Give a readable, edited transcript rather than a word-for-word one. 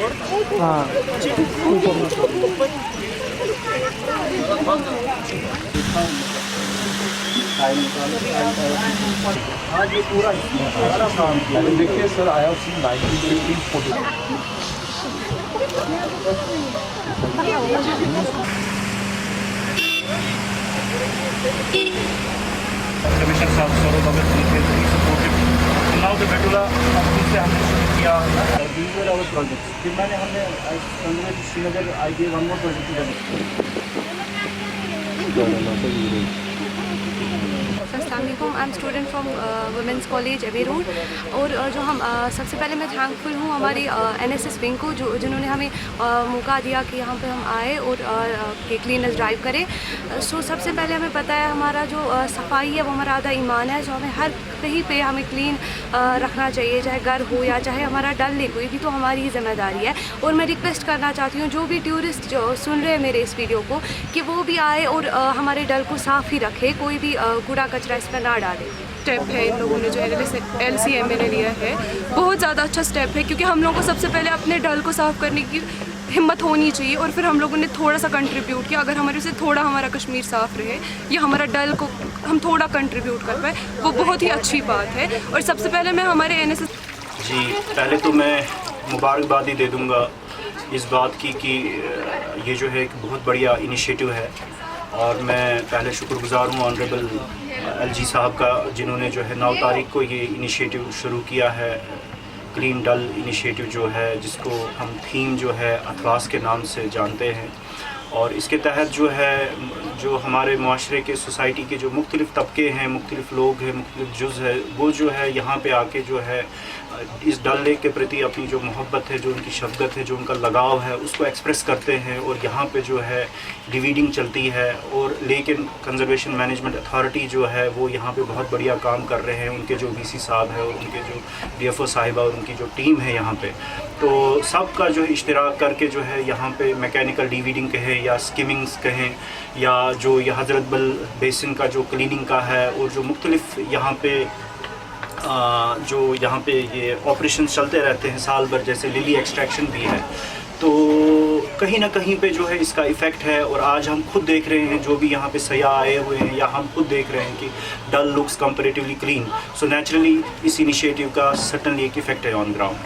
हाँ आज ये पूरा काम किया। देखिए sir, I have seen 1915 photo. Commissioner साहब सरोज अगर नाउ द बेटुला से हमने शुरू किया दीज वर आवर प्रोजेक्ट्स। फिर मैंने हमने Srinagar I D one more project. अस्सलामुअलैकुम, I am student from women's college AB road. और जो हम सबसे पहले मैं थैंकफुल हूँ हमारी एनएसएस विंग को जिन्होंने हमें मौका दिया कि यहाँ पे हम आए और के क्लीनर्स ड्राइव करें। सो सबसे पहले हमें पता है हमारा जो सफाई है वो हमारा आधा ईमान है। जो हमें हर कहीं पे हमें क्लीन रखना चाहिए, चाहे घर हो या चाहे हमारा डल लेक हो, ये भी तो हमारी ही जिम्मेदारी है। और मैं रिक्वेस्ट करना चाहती हूँ जो भी टूरिस्ट जो सुन रहे हैं मेरे इस वीडियो को कि वो भी आए और हमारे डल को साफ़ ही रखे, कोई भी कूड़ा कचरा इस पर ना डाले। स्टेप है इन लोगों ने जो LCMA ने लिया है, बहुत ज़्यादा अच्छा स्टेप है, क्योंकि हम लोगों को सबसे पहले अपने डल को साफ़ करने की हिम्मत होनी चाहिए और फिर हम लोगों ने थोड़ा सा कंट्रीब्यूट किया। अगर हमारे से थोड़ा हमारा कश्मीर साफ़ रहे या हमारा डल को हम थोड़ा कंट्रीब्यूट कर पाए, वो बहुत ही अच्छी बात है। और सबसे पहले मैं हमारे NSS जी, पहले तो मैं मुबारकबादी दे दूँगा इस बात की कि ये जो है एक बहुत बढ़िया इनिशिएटिव है। और मैं पहले शुक्रगुज़ार हूँ ऑनरेबल LG साहब का, जिन्होंने जो है 9 तारीख को ये इनिशिएटिव शुरू किया है, क्लीन डल इनिशिएटिव जो है, जिसको हम थीम जो है अतलास के नाम से जानते हैं। और इसके तहत जो है जो हमारे माशरे के सोसाइटी के जो मुख्तलिफ़ तबके हैं, मुख्तलिफ़ लोग हैं, मुख्तलिफ़ जुज़ है, वो जो है यहाँ पे आके जो है इस डल लेक के प्रति अपनी जो मोहब्बत है, जो उनकी शफ़क़त है, जो उनका लगाव है, उसको एक्सप्रेस करते हैं। और यहाँ पे जो है डिवीडिंग चलती है। और लेकिन कंजर्वेशन मैनेजमेंट अथॉरिटी जो है वो यहाँ पे बहुत बढ़िया काम कर रहे हैं। उनके जो VC साहब है और उनके जो DFO साहिबा और उनकी जो टीम है यहाँ पे, तो सब का जो इश्तिराक करके जो है यहाँ पे मैकेनिकल डिवीडिंग कहें या स्किमिंग्स कहें या जो ये हज़रत बल बेसिन का जो क्लीनिंग का है, और जो मुख्तलिफ़ यहाँ पे जो यहाँ पे ये ऑपरेशन चलते रहते हैं साल भर, जैसे लिली एक्सट्रैक्शन भी है, तो कहीं ना कहीं पे जो है इसका इफ़ेक्ट है। और आज हम खुद देख रहे हैं, जो भी यहाँ पे सयाह आए हुए हैं या हम खुद देख रहे हैं कि Dal looks comparatively clean. So naturally इस इनिशिएटिव का सर्टनली एक इफ़ेक्ट है ऑन ग्राउंड।